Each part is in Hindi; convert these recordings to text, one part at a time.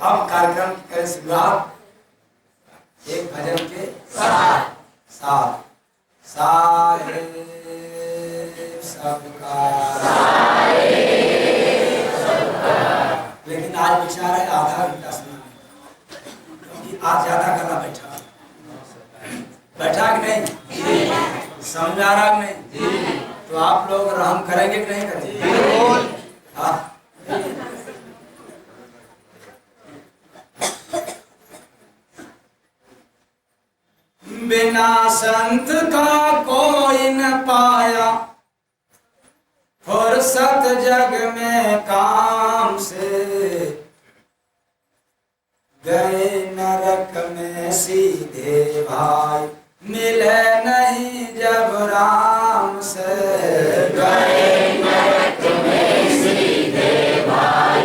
अब कार्यक्रम की करें शुरुआत एक भजन के साथ। सारे सबका, लेकिन आज विचार है आधा घंटा सुना, क्योंकि आज ज्यादा गला बैठा कि नहीं, समझ आ रहा कि नहीं? तो आप लोग रहम करेंगे कि नहीं करेंगे? हाँ, बिना संत का कोई न पाया फुर्सत जग में काम से, गए नरक में सीधे भाई मिले नहीं जब राम से। गए नरक में सीधे भाई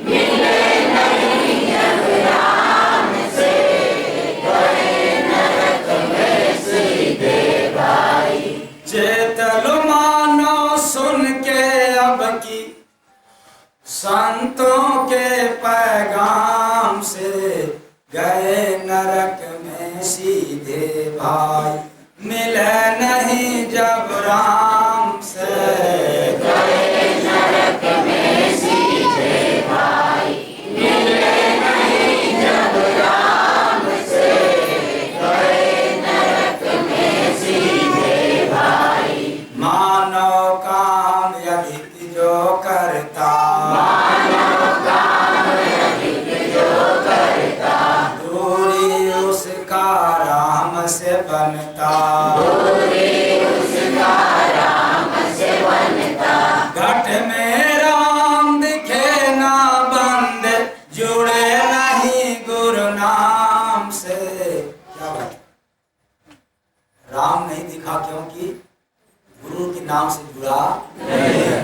मिले नहीं जब राम से, गए नरक में सीधे भाई। चेतल मानो सुन के अब की संतों के पैगाम से, गए नरक में सीधे भाई मिले नहीं जब राम से। गए नरक में सीधे भाई मिले नहीं जब राम से, गए नरक में सीधे भाई। मानव काम यदि जो करता, मानव काम यदि जो करता, दूरी उसका राम से बनता, दूरी उसका राम से बनता। घट में राम दिखे ना बंद, जुड़े नहीं गुरु नाम से। क्या बात, राम नहीं दिखा क्योंकि गुरु के नाम से जुड़ा नहीं है।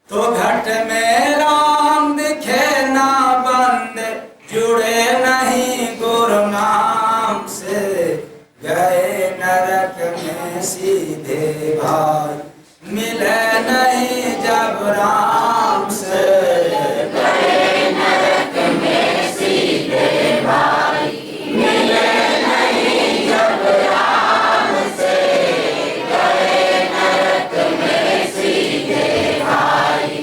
तो घट में राम दिखे ना बंद, जुड़े नहीं गुरु नाम से, गए नरक में सीधे भाई मिले नहीं जब राम से। गए नरक में सीधे भाई मिले नहीं जब राम से, गए नरक में सीधे भाई।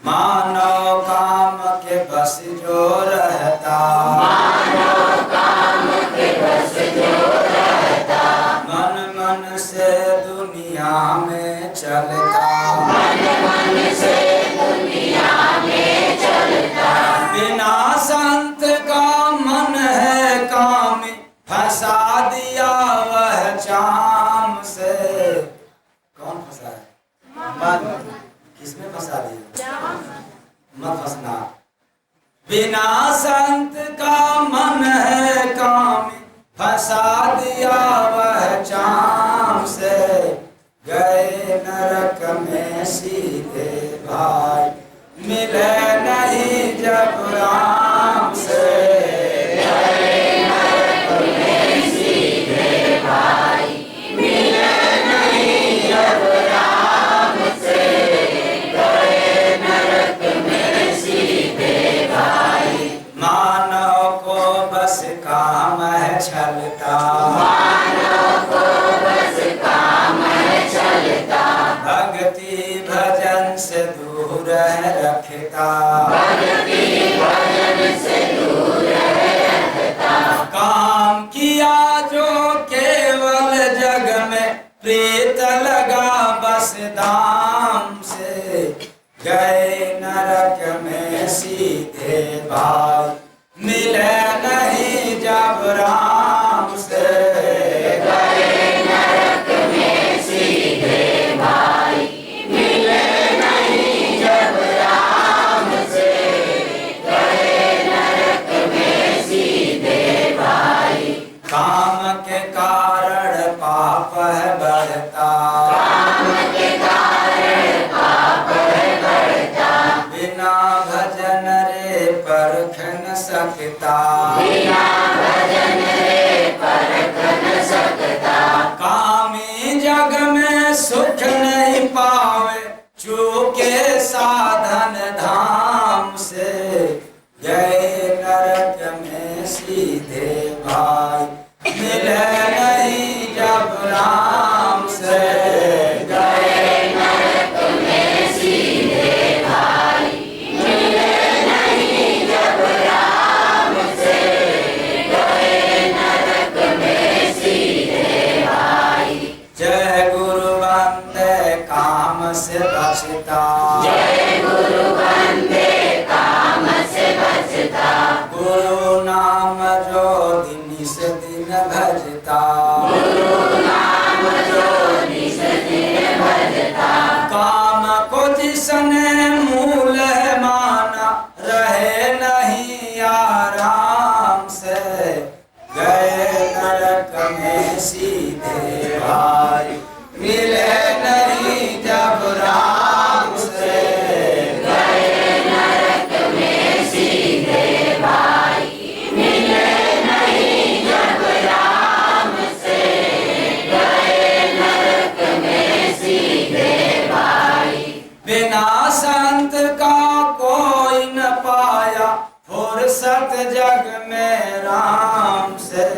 मानव काम के बस जो रहता, मानव काम के बस जो रहता, मन मन से दुनिया में चलता, मन मन से दुनिया में चलता। बिना संत का मन है काम, फंसा दिया वह चाम से। कौन फंसा है? किसने फंसा दिया? मत फंसना। बिना संत का मन है काम, फंसा दिया वह चाम से, गए नरक में सीधे भाई मिले नहीं जब राम से। गए नरक में सीधे भाई मिले नहीं जब राम से, गए नरक में सीधे भाई। मानव को बस काम है छलता, मानव को बस काम है छलता, भक्ति भजन से दूर है रखता, भक्ति भजन से दूर है रखता। काम किया जो केवल जग में, प्रीत लगा बस दाम से, गए नरक में सीधे भाई मिले नहीं जब राम से। गए नरक में सीधे भाई मिले नहीं जब राम से, गए नरक में सीधे भाई। काम के कारण पाप है बढ़ता, काम के कारण पाप है बढ़ता, बिना भजन रे परख न सकता, बिना भजन रे परख न सकता। कामी जग में सुख नहीं पावे, चूके साधन धाम से, गए सीधे भाई, मिले नहीं जब राम से, गए नरक में सीधे भाई, मिले नहीं जब राम से, गए नरक में सीधे भाई। जय गुरु वंदे काम से बचता, जय गुरु वंदे काम से बचता, गुरु नाम जो दिन से दिन भजता, गुरु नाम जो दिन से दिन भजता, काम को जिसने मूल माना, रहे नहीं आराम से, गए नरक में सीधे भाई, मिले नहीं जब राम से, गए नरक में सीधे भाई, मिले नहीं जब राम से, गए नरक में सीधे भाई। बिना संत का कोई न पाया, फुर्सत जग में राम से,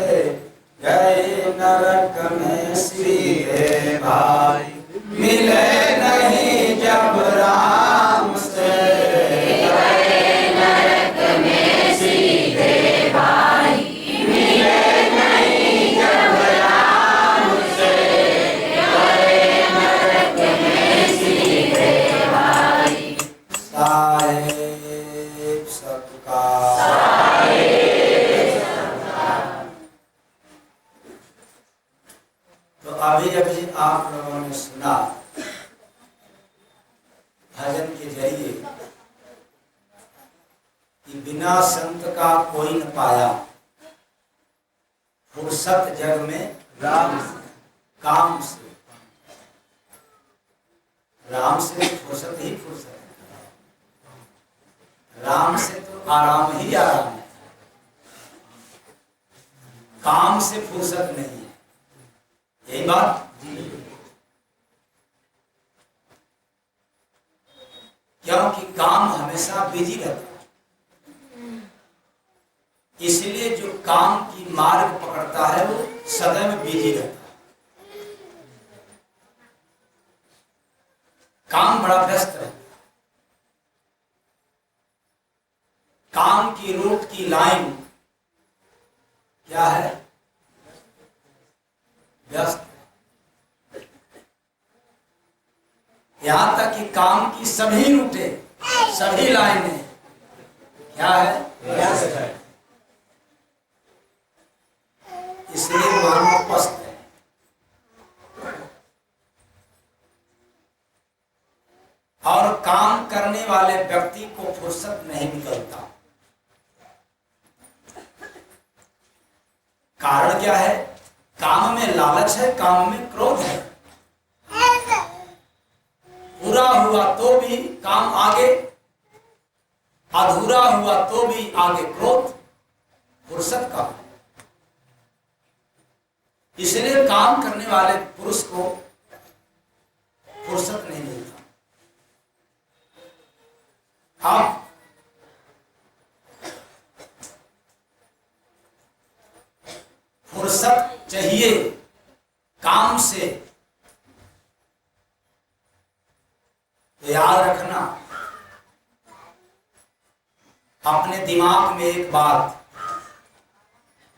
गए नरक में सीधे भाई, मिले नहीं जब राम से, गए नरक में सीधे भाई, मिले नहीं जब राम से, गए नरक में सीधे भाई। साहेब सबका, तो अभी अभी आप लोगों ने सुना भजन के जरिए कि बिना संत का कोई न पाया, फुर्सत जग में राम से, काम से, राम से फुर्सत ही फुर्सत है, राम से तो आराम ही आराम है, काम से फुर्सत नहीं है। यही बात, क्योंकि काम हमेशा बिजी रहता है, इसलिए जो काम की मार्ग पकड़ता है वो सदैव बिजी रहता है, काम बड़ा व्यस्त रहता है, काम की रूट की लाइन क्या है, व्यस्त। यहां तक कि काम की सभी रूटे, सभी लाइनें क्या है, व्यस्त है, इसलिए मानव पस्त है। और काम करने वाले व्यक्ति को फुर्सत नहीं निकलता। कारण क्या है, काम में लालच है, काम में क्रोध है, पूरा हुआ तो भी काम आगे, अधूरा हुआ तो भी आगे क्रोध, फुर्सत का। इसलिए काम करने वाले पुरुष को फुर्सत नहीं मिलता। अब फुर्सत चाहिए काम से, तो याद रखना अपने दिमाग में एक बात,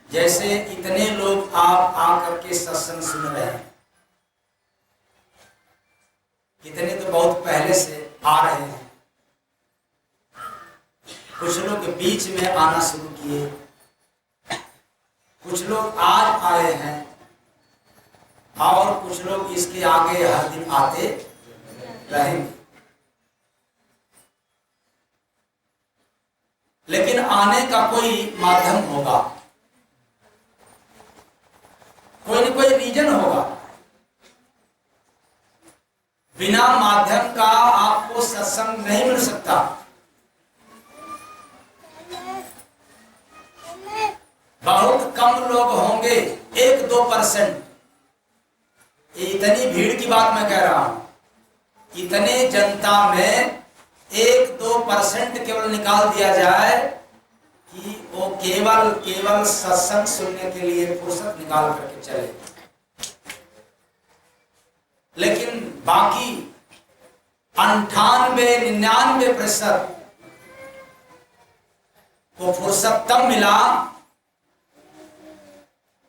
जैसे इतने लोग आप आकर के सत्संग सुन रहे हैं, कितने तो बहुत पहले से आ रहे हैं, कुछ लोग बीच में आना शुरू किए, कुछ लोग आज आए हैं, और कुछ लोग इसके आगे हर दिन आते रहेंगे। लेकिन आने का कोई माध्यम होगा, कोई न कोई रीजन होगा। बिना माध्यम का आपको सत्संग नहीं मिल सकता। बहुत कम लोग होंगे, 1-2%। इतनी भीड़ की बात मैं कह रहा हूं, इतने जनता में 1-2% केवल निकाल दिया जाए कि वो केवल केवल सत्संग सुनने के लिए फुर्सत निकाल करके चले, लेकिन बाकी 98-99% को फुर्सत तब मिला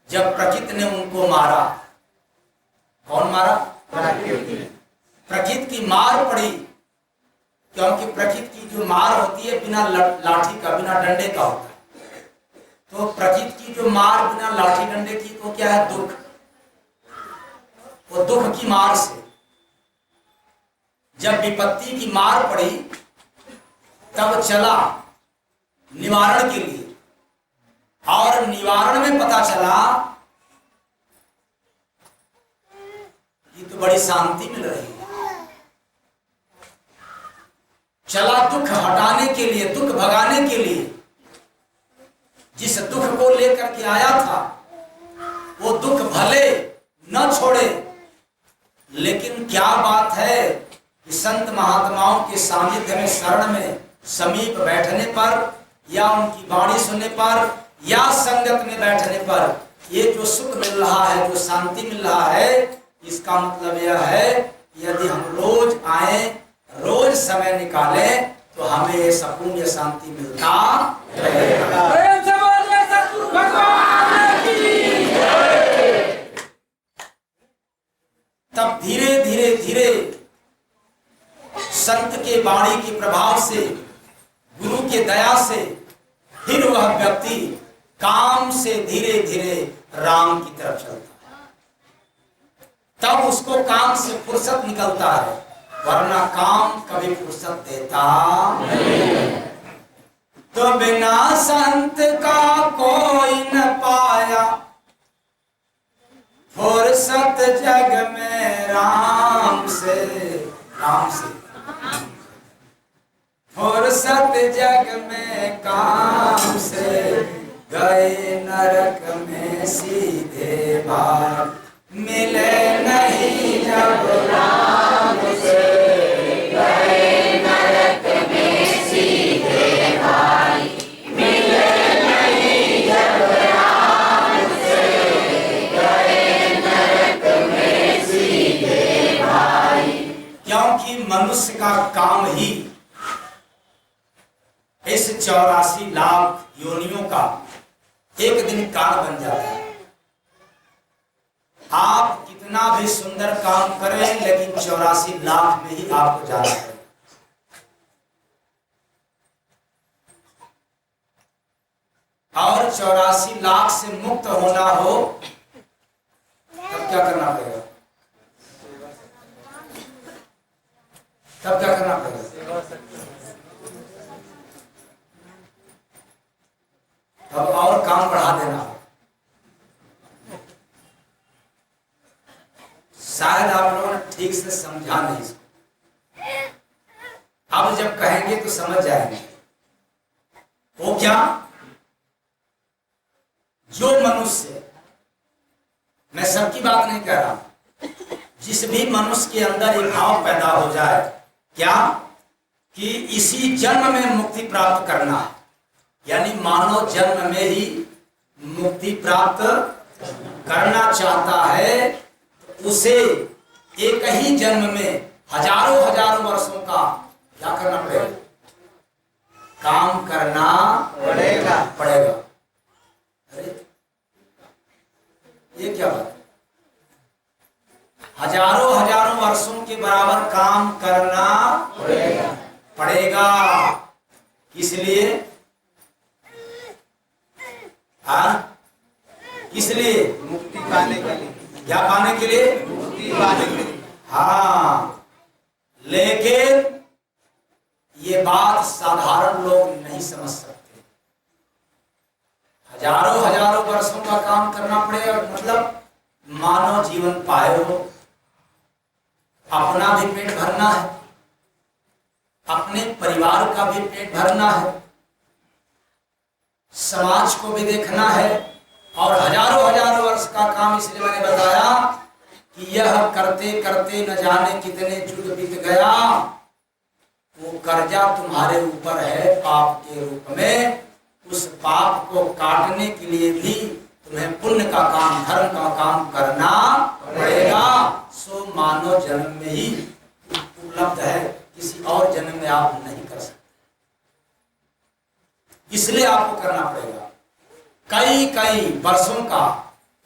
जब प्रकृति ने उनको मारा। कौन मारा? प्रकृति की मार पड़ी, क्योंकि प्रकृति की जो मार होती है बिना लाठी का, बिना डंडे का होता है। तो प्रकृति की जो मार बिना लाठी डंडे की तो क्या है? दुख। वो दुख की मार से जब विपत्ति की मार पड़ी तब चला निवारण के लिए, और निवारण में पता चला कि तो बड़ी शांति मिल रही है। चला दुख हटाने के लिए, दुख भगाने के लिए। जिस दुख को लेकर के आया था वो दुख भले न छोड़े, लेकिन क्या बात है कि संत महात्माओं के सानिध्य में, शरण में, समीप बैठने पर या उनकी वाणी सुनने पर या संगत में बैठने पर ये जो सुख मिल रहा है, जो शांति मिल रहा है, इसका मतलब यह है यदि हम रोज आए, रोज समय निकालें तो हमें ये सुकून, ये शांति मिलता रहेगा। तब धीरे धीरे धीरे संत के वाणी के प्रभाव से, गुरु के दया से फिर वह व्यक्ति काम से धीरे धीरे राम की तरफ चलता है। तब उसको काम से फुर्सत निकलता है, वरना काम कभी फुर्सत देता नहीं। तो बिना संत का कोई न पाया फुर्सत जग में राम से, राम से। फुर्सत जग में काम से, गए नरक में सीधे बार, मिले नहीं जब राम से, गए नरक में सीधे भाई, मिले नहीं जब राम से, गए नरक में सीधे भाई। क्योंकि मनुष्य का काम ही इस 84 लाख योनियों का एक दिन काल बन जाता है। आप कितना भी सुंदर काम करें, लेकिन 84 लाख में ही आपको जाना है। और 84 लाख से मुक्त होना हो तब क्या करना पड़ेगा? तब क्या करना पड़ेगा? अब और काम बढ़ा देना। शायद आप लोगों ने ठीक से समझा नहीं इसको। अब जब कहेंगे तो समझ जाएंगे। वो क्या? जो मनुष्य, मैं सबकी बात नहीं कह रहा, जिस भी मनुष्य के अंदर ये भाव पैदा हो जाए, क्या कि इसी जन्म में मुक्ति प्राप्त करना है, यानी मानव जन्म में ही मुक्ति प्राप्त करना चाहता है, तो उसे एक ही जन्म में हजारों हजारों वर्षों का क्या करना पड़ेगा? काम करना पड़ेगा। अरे ये क्या बात? हजारों हजारों वर्षों के बराबर काम करना पड़ेगा। इसलिए इसलिए मुक्ति पाने के लिए। क्या पाने के लिए? मुक्ति पाने के लिए। हाँ, लेकिन ये बात साधारण लोग नहीं समझ सकते। हजारों हजारों वर्षों का काम करना पड़ेगा, मतलब मानव जीवन पाए हो, अपना भी पेट भरना है, अपने परिवार का भी पेट भरना है, समाज को भी देखना है, और हजारों हजारों वर्ष का काम इसलिए मैंने बताया कि यह करते करते न जाने कितने युग बीत गया। वो कर्जा तुम्हारे ऊपर है पाप के रूप में, उस पाप को काटने के लिए भी तुम्हें पुण्य का काम, धर्म का काम करना पड़ेगा। सो मानव जन्म में ही उपलब्ध है, किसी और जन्म में आप नहीं कर सकते, इसलिए आपको करना पड़ेगा। कई कई वर्षों का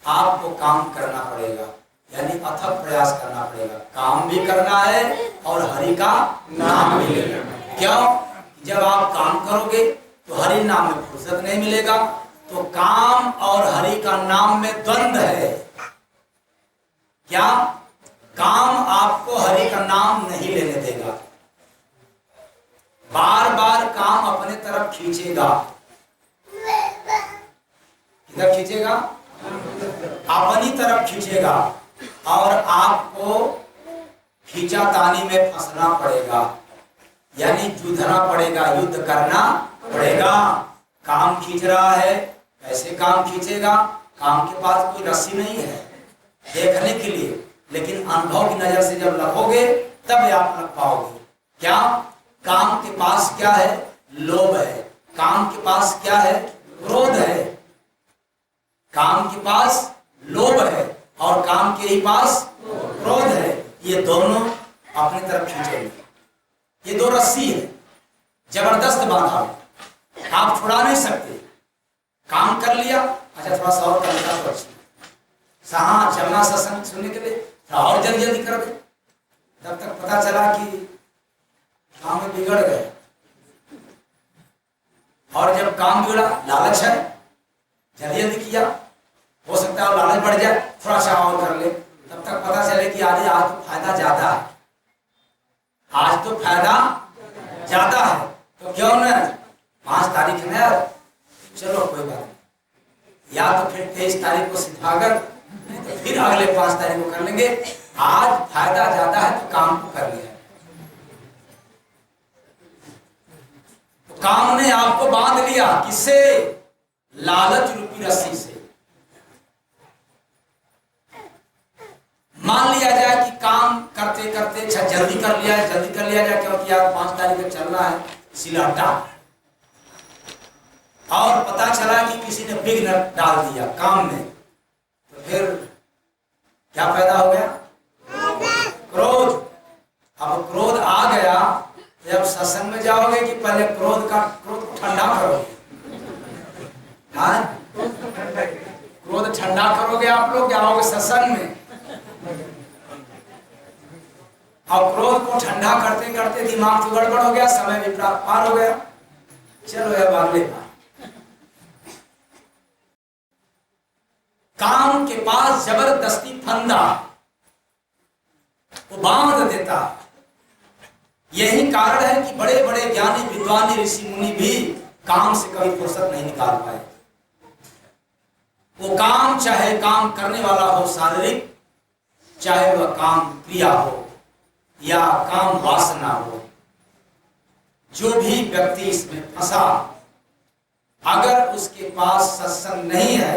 आपको काम करना पड़ेगा, यानी अथक प्रयास करना पड़ेगा। काम भी करना है और हरि का नाम भी लेना है। क्यों? जब आप काम करोगे तो हरि नाम में फुर्सत नहीं मिलेगा, तो काम और हरि का नाम में द्वंद्व है। क्या? काम आपको हरि का नाम नहीं लेने देगा, बार बार काम अपने तरफ खींचेगा। किधर खींचेगा? अपनी तरफ खींचेगा और आपको खींचातानी में फंसना पड़ेगा, यानी जूझना पड़ेगा, युद्ध करना पड़ेगा। काम खींच रहा है, कैसे काम खींचेगा? काम के पास कोई रस्सी नहीं है देखने के लिए, लेकिन अनुभव की नजर से जब रखोगे तब आप रख पाओगे। क्या? काम के पास क्या है? लोभ है। काम के पास क्या है? क्रोध है। काम के पास लोभ है और काम के ही पास क्रोध है। ये दोनों अपनी तरफ खींचेंगे। ये दो रस्सी है, जबरदस्त बांधा है, आप छुड़ा नहीं सकते। काम कर लिया, अच्छा थोड़ा सा और कर लिया तो अच्छा, हाँ चलना सत्संग सुनने के लिए और जल्दी जल्दी कर दे, तब तक पता चला कि काम में बिगड़ गए। और जब काम बिगड़ा, लालच है, जल्दी जल्दी किया, हो सकता है लालच बढ़ जाए, थोड़ा सा और कर ले, तब तक पता चले कि आज तो फायदा ज्यादा है, आज तो फायदा ज्यादा है, तो क्यों न 5 तारीख में, चलो कोई बात नहीं, या तो फिर 23 तारीख को सिद्धागर, तो फिर अगले 5 तारीख को कर लेंगे। आज फायदा ज्यादा है तो काम को कर लिया। तो काम ने आपको बांध लिया, किससे? लालच रूपी रस्सी से। मान लिया जाए कि काम करते करते अच्छा जल्दी कर लिया जाए क्योंकि आज 5 तारीख को चलना है, इसीलिए हटा। और पता चला कि किसी ने विघ्न डाल दिया काम में, तो फिर क्या पैदा हो गया? क्रोध। अब क्रोध आ गया, जब सत्संग में जाओगे कि पहले क्रोध को ठंडा करोगे? हाँ, क्रोध ठंडा करोगे आप लोग, जाओगे सत्संग में, और क्रोध को ठंडा करते करते दिमाग तो गड़बड़ हो गया, समय भी पार हो गया। चलो अब अगले बार। काम के पास जबरदस्ती फंदा वो बांध देता। यही कारण है कि बड़े बड़े ज्ञानी विद्वानी ऋषि मुनि भी काम से कभी फुर्सत नहीं निकाल पाए। वो काम, चाहे काम करने वाला हो शारीरिक, चाहे वह काम क्रिया हो या काम वासना हो, जो भी व्यक्ति इसमें फंसा, अगर उसके पास सत्संग नहीं है,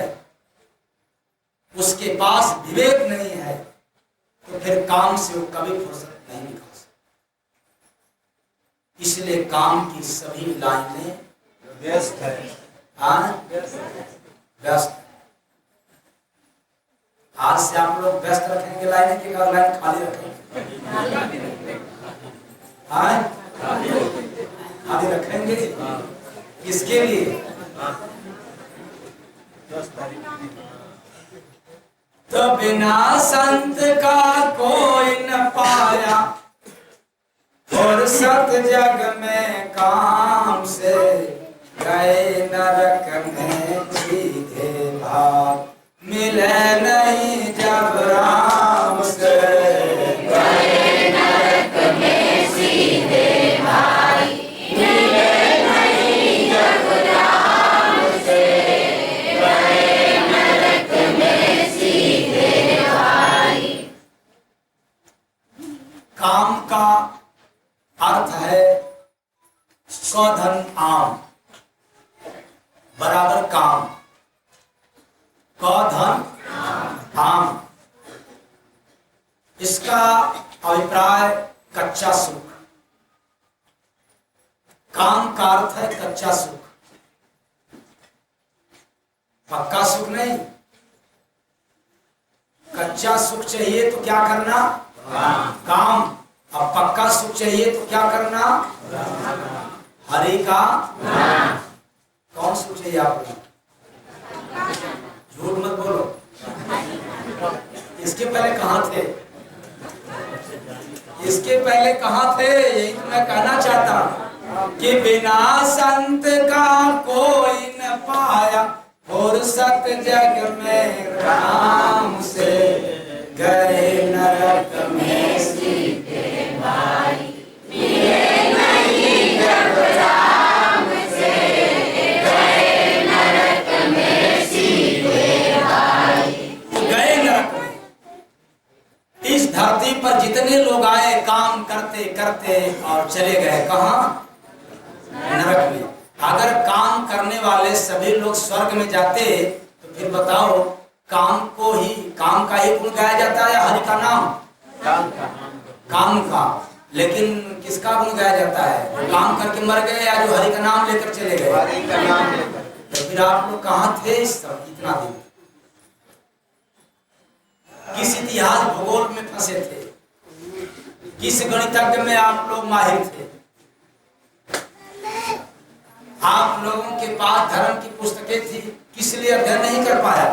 उसके पास विवेक नहीं है, तो फिर काम से वो कभी फुर्सत नहीं निकाल सकता। इसलिए काम की सभी लाइनें व्यस्त है। हाँ, व्यस्त। आज से आप लोग व्यस्त रखेंगे लाइनें कि लाइन खाली रखेंगे? हाँ, खाली रखेंगे। किसके लिए? तो बिना संत का कोई न पाया, फुर्सत जग में काम से, गए नरक में सीधे भाग, मिले नहीं जब राम से। गए नरक में सीधे भाई, मिले नहीं जब राम से। गए नरक में सीधे भाई। काम का अर्थ है कधन आम, बराबर काम, कधन आम। इसका अभिप्राय कच्चा सुख। काम का अर्थ है कच्चा सुख। पक्का सुख नहीं। कच्चा सुख चाहिए तो क्या करना? काम। अब पक्का सुख चाहिए तो क्या करना? हरि का कौन सुख चाहिए आपको? झूठ मत बोलो। इसके पहले कहाँ थे? इसके पहले कहाँ थे? यही तो मैं कहना चाहता हूं कि बिना संत का कोई न पाया, फुर्सत जग में राम से, गए नरक में सीधे भाई, मिले नहीं जब राम से, गए नरक में सीधे भाई। गए नरक में। इस धरती पर जितने लोग आए काम करते करते और चले गए कहाँ? नरक में। अगर काम करने वाले सभी लोग स्वर्ग में जाते तो फिर बताओ काम का ही गुण गाया जाता है या हरि का नाम? काम का। लेकिन किसका गुण गाया जाता है? जो काम करके मर गए या जो हरि का नाम लेकर चले गए? हरि का नाम लेकर। तो फिर आप लोग कहाँ थे इस सब इतना दिन? किस इतिहास भूगोल में फंसे थे? किस गणितज्ञ में आप लोग माहिर थे? आप लोगों के पास धर्म की पुस्तकें थी, किस लिए अध्ययन नहीं कर पाया?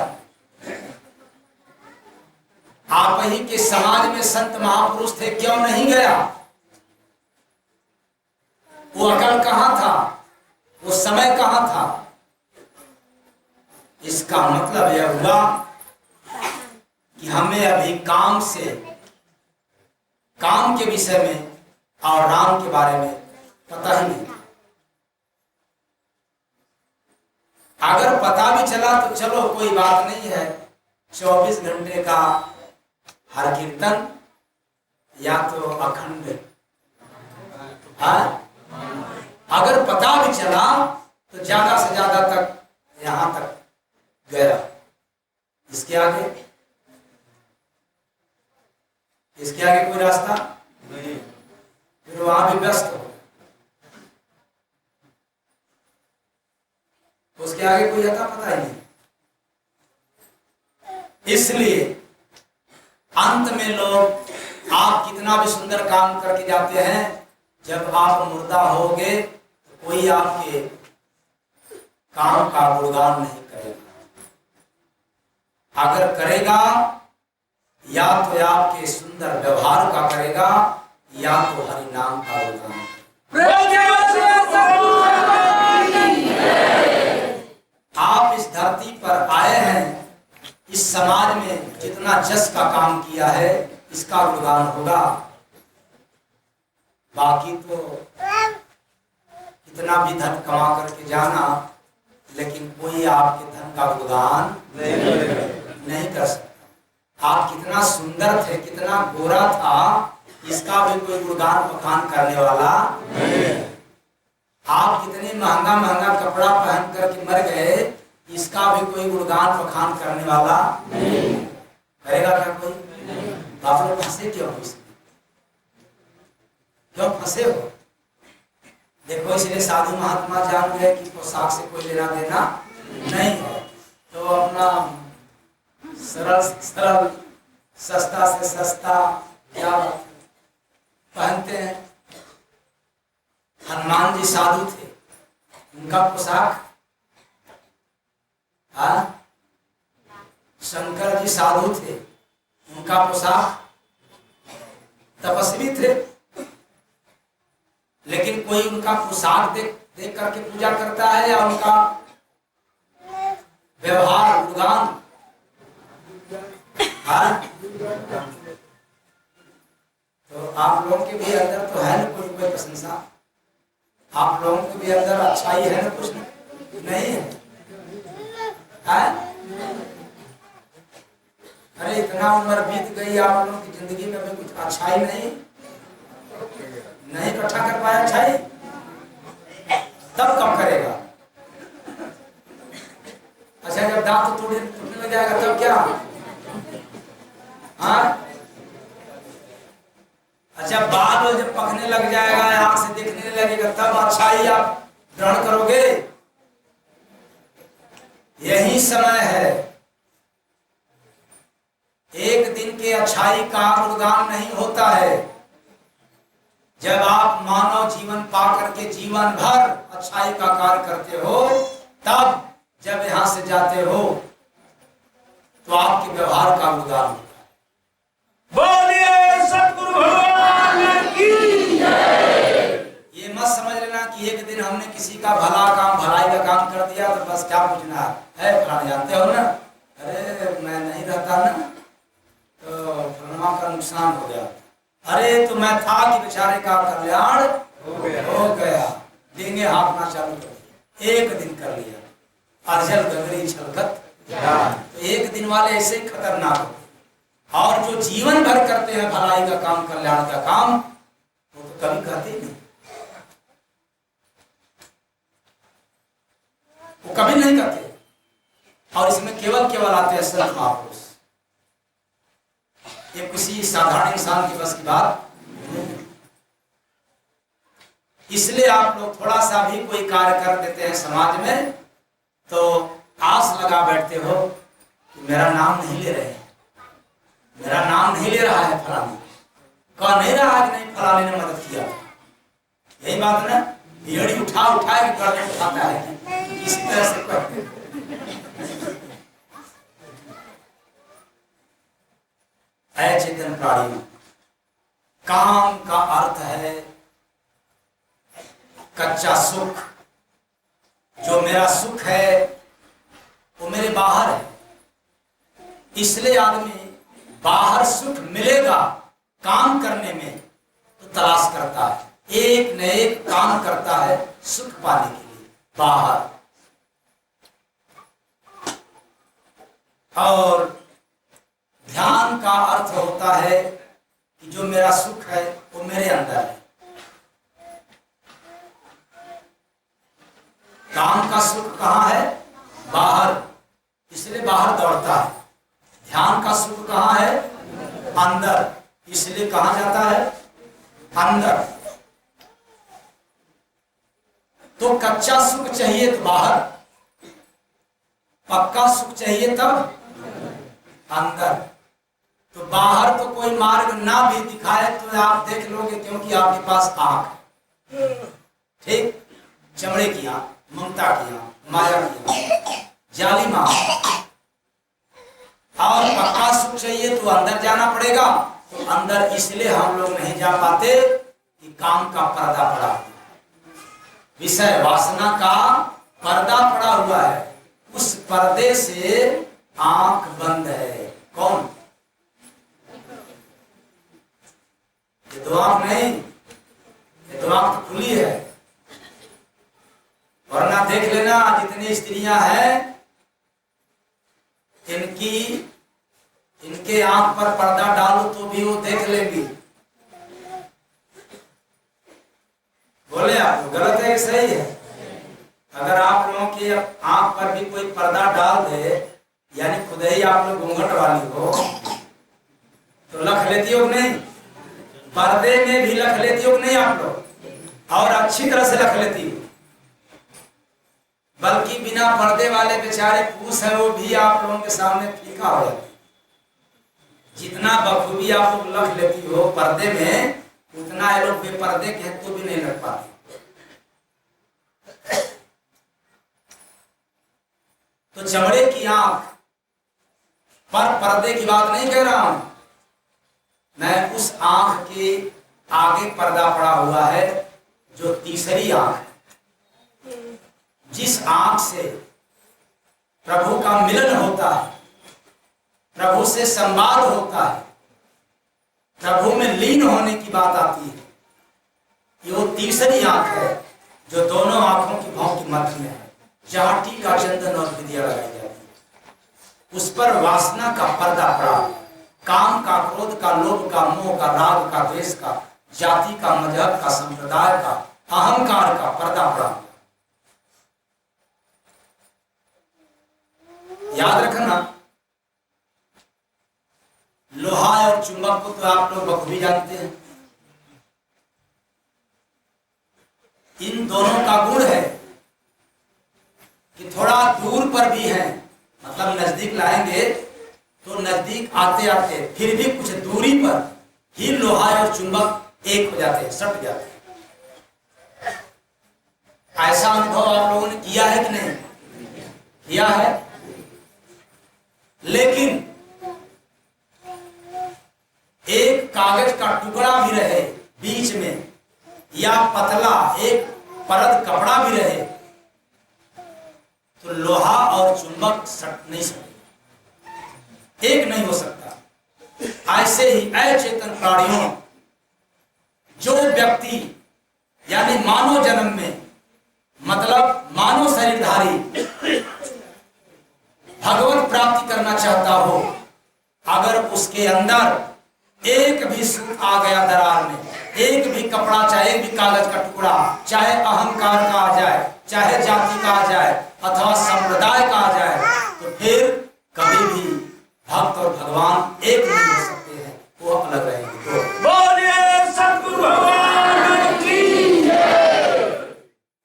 आप ही के समाज में संत महापुरुष थे, क्यों नहीं गया? वो अकल कहाँ था? वो समय कहाँ था? इसका मतलब यह हुआ कि हमें अभी काम के विषय में और राम के बारे में पता ही नहीं। अगर पता भी चला तो चलो कोई बात नहीं है, 24 घंटे का हर कीर्तन या तो अखंड। अगर पता भी चला तो ज्यादा से ज्यादा तक यहां तक गया। इसके आगे कोई रास्ता नहीं। फिर वहां भी व्यस्त हो, उसके आगे कोई आता पता ही नहीं। इसलिए अंत में लोग आप कितना भी सुंदर काम करके जाते हैं, जब आप मुर्दा होगे तो कोई आपके काम का गुणगान नहीं करेगा। अगर करेगा या तो आपके सुंदर व्यवहार का करेगा या तो हरि नाम का गुणगान। आप इस धरती पर आए हैं, इस समाज में जितना जस का काम किया है इसका गुणगान होगा। बाकी तो कितना भी धन कमा करके जाना, लेकिन कोई आपके धन का गुणगान नहीं कर सकता। आप कितना सुंदर थे, कितना गोरा था, इसका भी कोई गुणगान बखान करने वाला नहीं। आप कितने महंगा महंगा कपड़ा पहन करके मर गए, इसका भी कोई गुणगान बखान करने वाला नहीं। करेगा क्या कोई? आप लोग फंसे क्यों? क्यों फंसे हो? देखो, इसलिए साधु महात्मा जान गए कि पोशाक से कोई लेना देना नहीं है, तो अपना सरल सरल सस्ता से सस्ता क्या पहनते हैं। हनुमान जी साधु थे, उनका पोशाक। शंकर जी साधु थे, उनका पोशाक। तपस्वी थे, लेकिन कोई उनका पोशाक देख करके पूजा करता है या उनका व्यवहार गुणगान? तो आप लोगों के भी अंदर तो है ना कोई प्रशंसा, आप लोगों के भी अंदर अच्छाई है ना, कुछ नहीं है? अरे इतना उम्र बीत गई, आप लोगों की जिंदगी में भी कुछ अच्छाई नहीं इकट्ठा कर पाया अच्छाई, तब कब करेगा? अच्छा, जब दांत टूटने लग जाएगा तब क्या? अच्छा, बाल जब पकने लग जाएगा, आंख से दिखने लगेगा, तब अच्छाई आप ग्रहण करोगे? यही समय है। एक दिन के अच्छाई का गुणगान नहीं होता है। जब आप मानव जीवन पा करके जीवन भर अच्छाई का कार्य करते हो, तब जब यहां से जाते हो तो आपके व्यवहार का गुणगान होता है। बोलिए सतगुरु भगवान की जय। ये मत समझ लेना कि एक दिन हमने किसी का भला काम, भलाई का काम कर दिया तो बस क्या पूछना है, फलाना जानते हो ना, अरे मैं नहीं रहता ना तो फलाना का नुकसान हो गया, अरे तो मैं था कि बेचारे का कल्याण हो गया। देंगे हाँकना चालू कर दिया, एक दिन कर लिया, अजल गगरी छलकत। तो एक दिन वाले ऐसे ही खतरनाक होते, और जो जीवन भर करते हैं भलाई का काम, कल्याण का काम, वो तो कभी कहते ही नहीं, वो कभी नहीं करते। और इसमें केवल केवल आते हैं संत महापुरुष। ये किसी साधारण इंसान की बस की बात नहीं। इसलिए आप लोग थोड़ा सा भी कोई कार्य कर देते हैं समाज में तो आस लगा बैठते हो कि मेरा नाम नहीं ले रहे हैं, मेरा नाम नहीं ले रहा है फलानी, कह नहीं रहा है कि नहीं फलाने ने मदद किया। यही बात ना, भेड़ी उठा उठा के गर्दन उठाता है कि इसी तरह से करते हैं। चेतन प्राणी, काम का अर्थ है कच्चा सुख। जो मेरा सुख है वो मेरे बाहर है, इसलिए आदमी बाहर सुख मिलेगा काम करने में तो तलाश करता है, एक न एक काम करता है सुख पाने के लिए बाहर। और ध्यान का अर्थ होता है कि जो मेरा सुख है वो मेरे अंदर है। काम का सुख कहाँ है? बाहर, इसलिए बाहर दौड़ता है। ध्यान का सुख कहाँ है? अंदर, इसलिए कहाँ जाता है? अंदर। तो कच्चा सुख चाहिए तो बाहर, पक्का सुख चाहिए तब अंदर। तो बाहर तो कोई मार्ग ना भी दिखाए तो आप देख लोगे, क्योंकि आपके पास आंख है, ठीक, चमड़े की आंख, ममता की आंख, माया की आंख, जाली मां। और पक्का सुख चाहिए तो अंदर जाना पड़ेगा। तो अंदर इसलिए हम लोग नहीं जा पाते कि काम का पर्दा पड़ा है, विषय वासना का पर्दा पड़ा हुआ है, उस पर्दे से आंख बंद है। कौन? ये दो आंख नहीं, ये दो आंख तो खुली है। वरना देख लेना जितनी स्त्रियां हैं इनके आंख पर पर्दा डालो तो भी वो देख लेंगी। बोले आप गलत है कि सही है? अगर आप लोगों की आंख पर भी कोई पर्दा डाल दे, यानी खुद ही आप लोग घूंघट वाली हो, तो लख लेती हो नहीं? पर्दे में भी लख लेती हो नहीं आप लोग? और अच्छी तरह से लख लेती हो। बल्कि बिना पर्दे वाले बेचारे पुरुष हैं वो भी आप लोगों के सामने फीका हो जाते। जितना बखूबी आप लोग लख लेती हो पर्दे में, उतना ये लोग बेपर्दे के तो भी नहीं लग पाते। तो चमड़े की आंख पर पर्दे की बात नहीं कह रहा हूं मैं, उस आंख के आगे पर्दा पड़ा हुआ है जो तीसरी आंख है। जिस आंख से प्रभु का मिलन होता है, प्रभु से संवाद होता है, प्रभु में लीन होने की बात आती है, ये वो तीसरी आंख है जो दोनों आंखों की भाव की मध्य में है, जहां टीका, चंदन और विद्या लगाई जाती है। उस पर वासना का पर्दा पड़ा, काम का, क्रोध का, लोभ का, मोह का, राग का, द्वेष का, जाति का, मजहब का, संप्रदाय का, अहंकार का पर्दा पड़ा। याद रखना, लोहा और चुंबक को तो आप लोग बखूबी जानते हैं। इन दोनों का गुण है कि थोड़ा दूर पर भी हैं, मतलब नजदीक लाएंगे तो नजदीक आते आते फिर भी कुछ दूरी पर ही लोहा और चुंबक एक हो जाते हैं, सट जाते हैं। ऐसा अनुभव आप लोगों ने किया है कि नहीं किया है? लेकिन एक कागज का टुकड़ा भी रहे बीच में, या पतला एक परत कपड़ा भी रहे, तो लोहा और चुंबक सट नहीं सकते, एक नहीं हो सकता। ऐसे ही अचेतन प्राणियों, जो व्यक्ति यानी मानव जन्म में, मतलब मानव शरीरधारी भगवत प्राप्ति करना चाहता हो, अगर उसके अंदर एक भी सूत आ गया दरार में, एक भी कपड़ा, चाहे एक भी कागज का टुकड़ा, चाहे अहंकार का आ जाए, चाहे जाति का आ जाए, अथवा संप्रदाय का आ जाए, तो फिर कभी भी भक्त और भगवान एक नहीं हो सकते हैं, वो अलग रहेंगे। तो बोलिए सतगुरु भगवान की जय।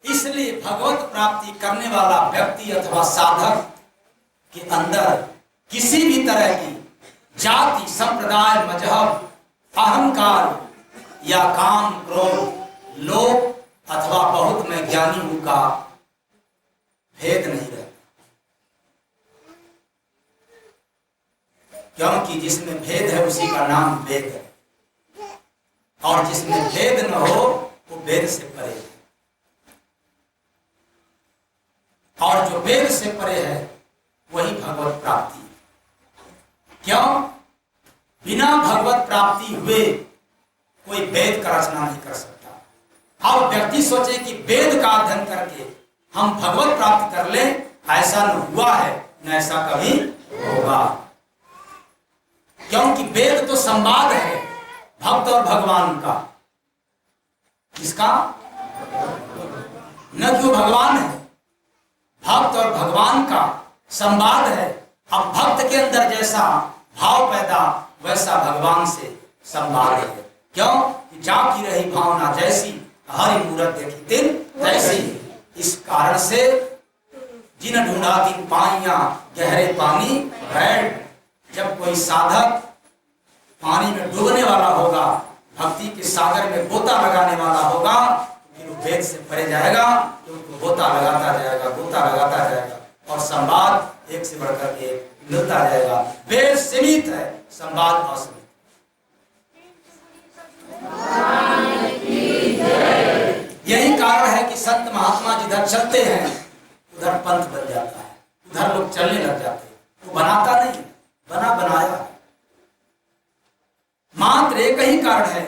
इसलिए भगवत प्राप्ति करने वाला व्यक्ति अथवा साधक के अंदर किसी भी तरह की जाति, संप्रदाय, मजहब, अहंकार या काम, क्रोध, लोभ अथवा बहुत में ज्ञानी हूं का भेद नहीं रहता, क्योंकि जिसमें भेद है उसी का नाम वेद है, और जिसमें भेद न हो वो वेद से परे है, और जो वेद से परे है वही भगवत प्राप्ति। क्यों? बिना भगवत प्राप्ति हुए कोई वेद का रचना नहीं कर सकता। अब व्यक्ति सोचे कि वेद का अध्ययन करके हम भगवत प्राप्त कर लें, ऐसा न हुआ है, न ऐसा कभी होगा, क्योंकि वेद तो संवाद है भक्त और भगवान का। किसका? न कि वो भगवान है, भक्त और भगवान का संवाद है। अब भक्त के अंदर जैसा भाव पैदा, वैसा भगवान से संवाद है। क्यों? कि जा की रही भावना जैसी, हरि मूरत देखी तिन तैसी। इस कारण से जिन ढूंढा तिन पानिया गहरे पानी बैठ। जब कोई साधक पानी में डूबने वाला होगा, भक्ति के सागर में गोता लगाने वाला होगा, फिर वो वेद से परे जाएगा, क्योंकि गोता लगाता जाएगा, गोता लगाता जाएगा, और संवाद एक से बढ़कर के मिलता जाएगा। वेद सीमित है, संवाद असीमित। यही कारण है कि संत महात्मा जिधर चलते हैं उधर पंथ बन जाता है, उधर लोग चलने लग जाते हैं। वो बनाता नहीं, बना बनाया है। मात्र एक ही कारण है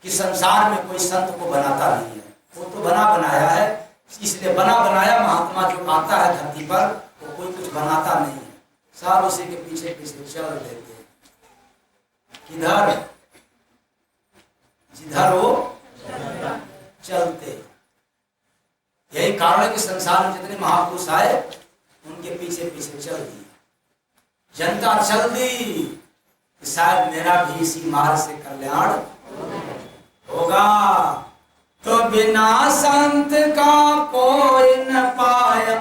कि संसार में कोई संत को बनाता नहीं है, वो तो बना बनाया है। इसलिए बना बनाया महात्मा जो आता है धरती पर, वो कोई कुछ बनाता नहीं है, सब उसी के पीछे पीछे चल देते हैं। किधर? जिधर वो चलते। यही कारण है कि संसार में जितने महापुरुष आए उनके पीछे पीछे चल दी जनता, चल दी कि शायद मेरा भी इसी मार्ग से कल्याण होगा। तो बिना संत का कोई न पाया,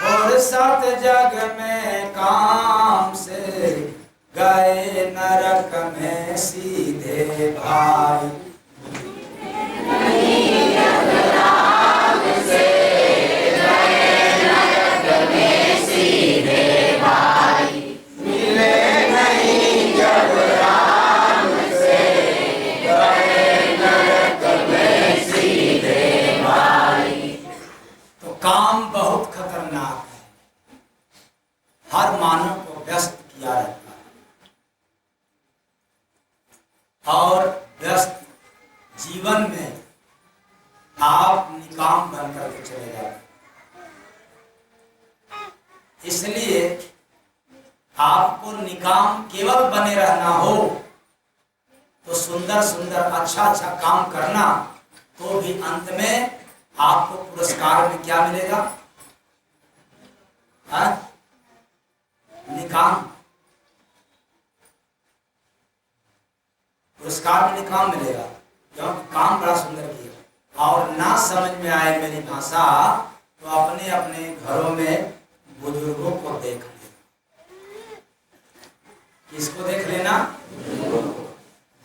और सत जग में काम से गए नरक में सीधे भाई। काम बहुत खतरनाक है, हर मानव को व्यस्त किया रहता है, और व्यस्त जीवन में आप निकाम बन करके चले जाते हैं। इसलिए आपको निकाम केवल बने रहना हो तो सुंदर सुंदर अच्छा अच्छा काम करना, तो भी अंत में आपको पुरस्कार में क्या मिलेगा? निकाम। पुरस्कार में निकाम मिलेगा, क्योंकि काम बड़ा सुंदर किया। और ना समझ में आए मेरी भाषा तो अपने अपने घरों में बुजुर्गों को देख लेना। किसको देख लेना?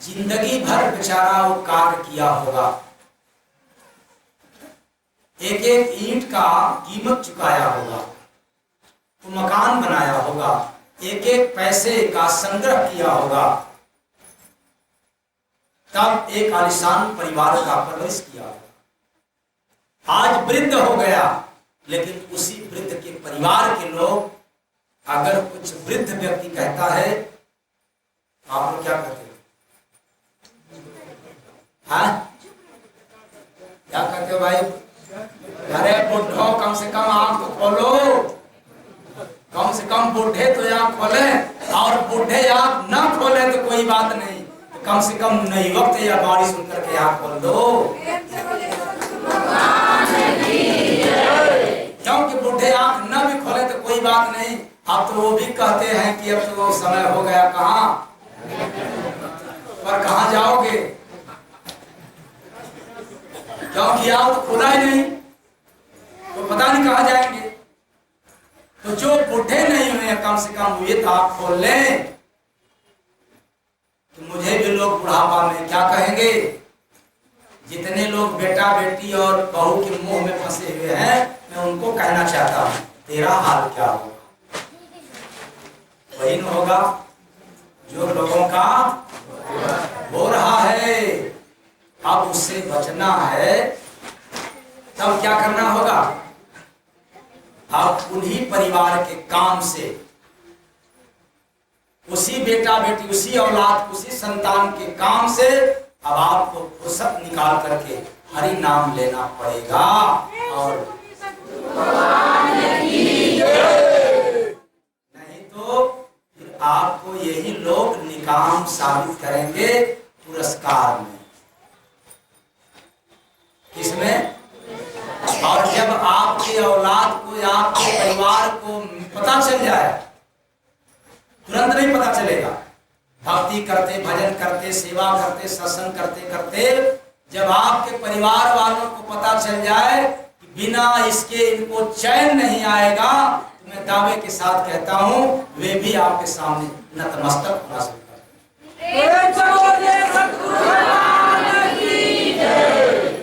जिंदगी भर बेचारा वो कार्य किया होगा, एक एक ईंट का कीमत चुकाया होगा, तो मकान बनाया होगा, एक एक पैसे का संग्रह किया होगा, तब एक आलिशान परिवार का परवरिश किया होगा। आज वृद्ध हो गया, लेकिन उसी वृद्ध के परिवार के लोग अगर कुछ वृद्ध व्यक्ति कहता है, आप लोग क्या कहते हो? हाँ, क्या कहते हो भाई? अरे बुढ़ो, कम से कम आंख तो खोलो, कम से कम बूढ़े तो आंख खोले, और बूढ़े आंख ना खोले तो कोई बात नहीं, तो कम से कम नई वक्त या बारिश सुन करके आंख खोल दो। क्योंकि बूढ़े आंख ना भी खोले तो कोई बात नहीं। अब तो वो भी कहते हैं कि अब तो समय हो गया, कहाँ पर कहाँ जाओगे, क्योंकि आप तो खुला ही नहीं, तो पता नहीं कहाँ जाएंगे। तो जो बूढ़े नहीं हुए कम से कम हुए तो आप खोल लें, तो मुझे भी लोग बुढ़ापा में क्या कहेंगे? जितने लोग बेटा बेटी और बहू के मुंह में फंसे हुए हैं, मैं उनको कहना चाहता हूं, तेरा हाल क्या होगा? वही न होगा जो लोगों का हो रहा है। अब उससे बचना है, तब क्या करना होगा? अब उन्हीं परिवार के काम से, उसी बेटा बेटी, उसी औलाद, उसी संतान के काम से अब आपको फुर्सत निकाल करके हरि नाम लेना पड़ेगा। और नहीं तो फिर आपको यही लोग निकाम साबित करेंगे पुरस्कार में। किसमें? और जब आपके औलाद को या आपके परिवार को पता चल जाए, तुरंत नहीं पता चलेगा, भक्ति करते, भजन करते, सेवा करते, सत्संग करते करते जब आपके परिवार वालों को पता चल जाए कि बिना इसके इनको चैन नहीं आएगा, तो मैं दावे के साथ कहता हूं वे भी आपके सामने नतमस्तक होना शुरू कर देंगे।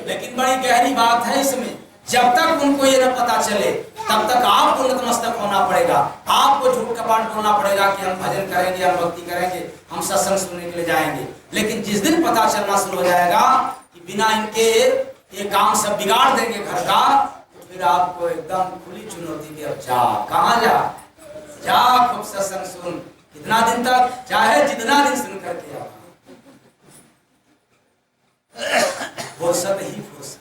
लेकिन बड़ी गहरी बात है इसमें, जब तक उनको ये न पता चले तब तक आपको नतमस्तक होना पड़ेगा। आपको झूठ कपाट बोलना पड़ेगा कि हम भजन करेंगे, हम भक्ति करेंगे, हम सत्संग सुनने के लिए जाएंगे। लेकिन जिस दिन पता चलना शुरू हो जाएगा कि बिना इनके ये काम सब बिगाड़ देंगे घर का, तो फिर आपको एकदम खुली चुनौती की, अब जा, कहाँ जा, खूब सत्संग सुन, कितना दिन तक, चाहे जितना दिन सुन करके आओ, फुर्सत ही फुर्सत।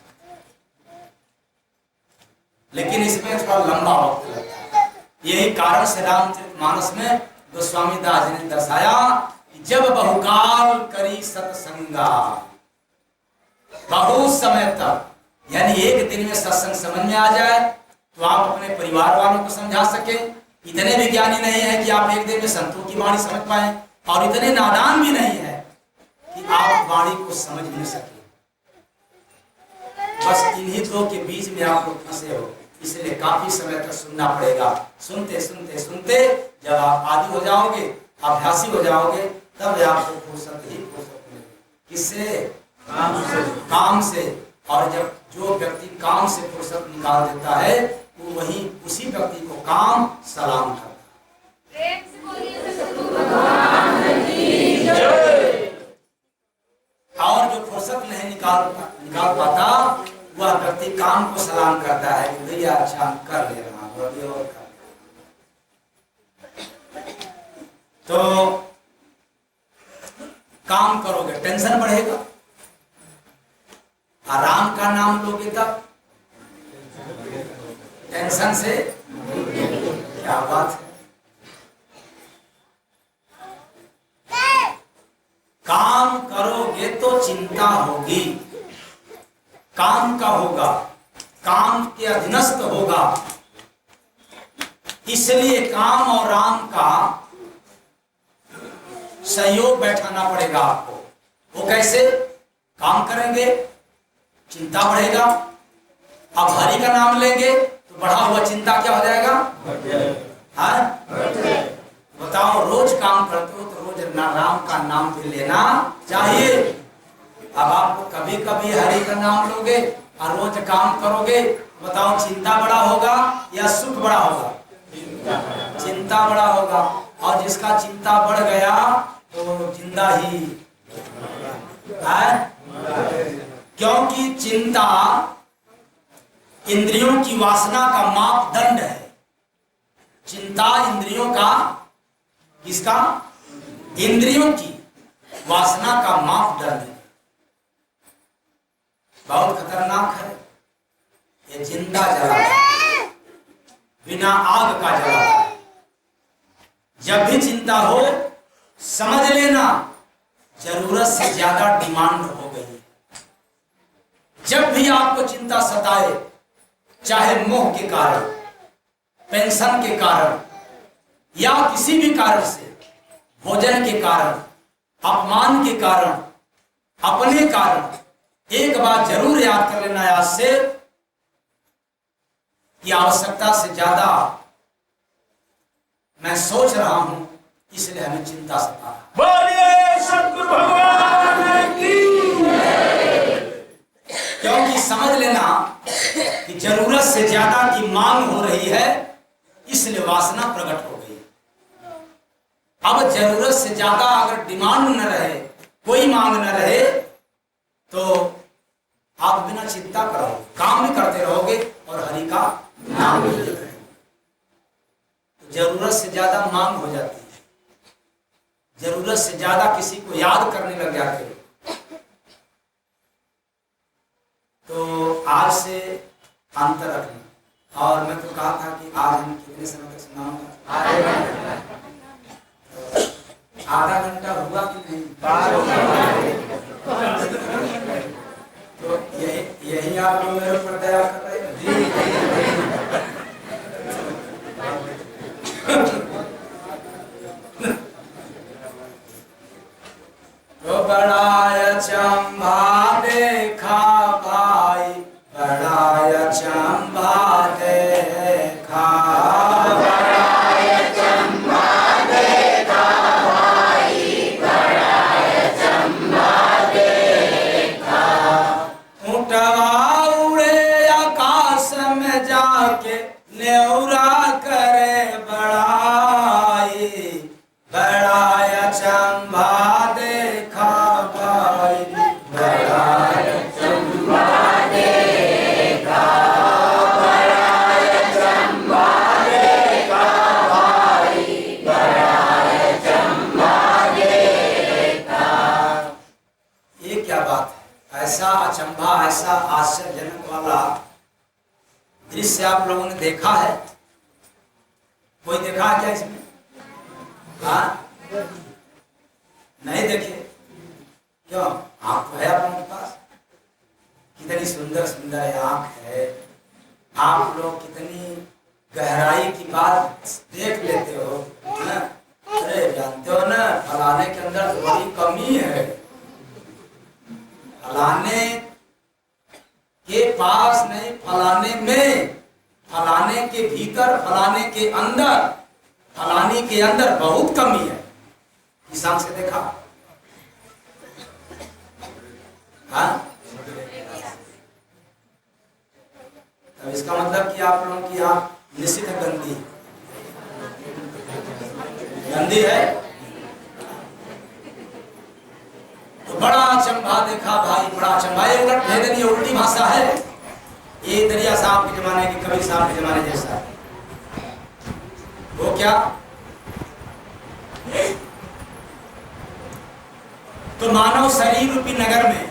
लेकिन इसमें थोड़ा लंबा वक्त लगता है। यही कारण से रामचरितमानस में गोस्वामी दास जी ने दर्शाया कि जब बहुकाल करी सत्संगा, बहुत समय तक, यानी एक दिन में सत्संग समझ में आ जाए तो आप अपने परिवार वालों को समझा सके। इतने भी ज्ञानी नहीं है कि आप एक दिन में संतों की वाणी समझ पाए, और इतने नादान भी नहीं है कि आप वाणी को समझ नहीं सके। बस इन्हीं दो के बीच में आप लोग फंसे हो, इसलिए काफी समय तक सुनना पड़ेगा। सुनते सुनते सुनते जब आप आदी हो जाओगे, अभ्यासी हो जाओगे, तब आपको फुर्सत ही फुर्सत मिलेगी। किससे? काम से। और जब जो व्यक्ति काम से फुर्सत निकाल देता है, वो वही उसी व्यक्ति को काम सलाम करता है। और जो फुर्सत नहीं निकाल पाता, वह व्यक्ति काम को सलाम करता है कि भैया अच्छा कर ले रहा हूं, अभी और कर। तो काम करोगे टेंशन बढ़ेगा, आराम का नाम लोगे तब टेंशन से क्या बात है। काम करोगे तो चिंता होगी, काम का होगा, काम के अधीनस्थ होगा। इसलिए काम और राम का सहयोग बैठाना पड़ेगा आपको। वो कैसे? काम करेंगे चिंता बढ़ेगा, अब हरि का नाम लेंगे तो बढ़ा हुआ चिंता क्या हो जाएगा? हाँ? बताओ, रोज काम करते हो तो रोज राम का नाम भी लेना चाहिए। अब आप कभी कभी हरि का नाम लोगे और रोज काम करोगे, बताओ चिंता बड़ा होगा या सुख बड़ा होगा? चिंता बड़ा होगा। और जिसका चिंता बढ़ गया तो जिंदा ही है, क्योंकि चिंता इंद्रियों की वासना का मापदंड है। चिंता इंद्रियों का, किसका? इंद्रियों की वासना का मापदंड है। बहुत खतरनाक है। ये जिंदा जला है, बिना आग का जला है। जब भी चिंता हो समझ लेना जरूरत से ज्यादा डिमांड हो गई है। जब भी आपको चिंता सताए, चाहे मोह के कारण, पेंशन के कारण या किसी भी कारण से, भोजन के कारण, अपमान के कारण, अपने कारण, एक बार जरूर याद कर लेना आज से कि आवश्यकता से ज्यादा मैं सोच रहा हूं, इसलिए हमें चिंता सता रहा। बोलिए सतगुरु भगवान की। क्योंकि समझ लेना कि जरूरत से ज्यादा की मांग हो रही है, इसलिए वासना प्रकट हो गई। अब जरूरत से ज्यादा अगर डिमांड न रहे, कोई मांग न रहे, तो आप बिना चिंता करोगे, काम भी करते रहोगे और हरि का नाम भी लेते रहोगे। तो जरूरत से ज्यादा मांग हो जाती है, जरूरत से ज्यादा किसी को याद करने लग जाते हो। तो आज से अंतर रखना। और मैं तो कहा था कि आज हम कितने समय तक सुनाऊंगा? आधा घंटा हुआ कि नहीं? तो यही आप लोग मेरे ऊपर दया कर रहे हैं। तो बड़ा अचंभा देखा भाई, बड़ा अचंभा देखा, बड़ा अचंभा देखा भाई, बड़ा अचंभा देखा। ऊँटवा उड़े आकाश में जाके न्योरा करे बड़ाई, बड़ा अचंभा देखा भाई, बड़ा अचंभा देखा, बड़ा अचंभा देखा भाई, बड़ा अचंभा देखा। ये क्या बात है? ऐसा अचंभा, ऐसा आश्चर्यजनक वाला दृश्य आप लोगों ने देखा है? कोई देखा है क्या इसमें? हाँ? नहीं देखे? क्यों? आंख तो है आप लोगों के पास, कितनी सुंदर सुंदर आंख है। आप लोग कितनी गहराई की बात देख लेते हो ना? अरे जानते हो ना, फलाने के अंदर बड़ी कमी है, फलाने के पास नहीं, फलाने में, फलाने के भीतर, फलाने के अंदर, फलानी के अंदर बहुत कमी है। इस आंख से देखा? हाँ? तब इसका मतलब कि आप लोगों की आंख निश्चित गंदी गंदी है। तो बड़ा अचंभा देखा भाई, बड़ा अचंभा। ये उलट भेदन, ये उल्टी भाषा है। ये दरिया साहब के जमाने की, कबीर साहब के जमाने जैसा। वो क्या? तो मानव शरीर रूपी नगर में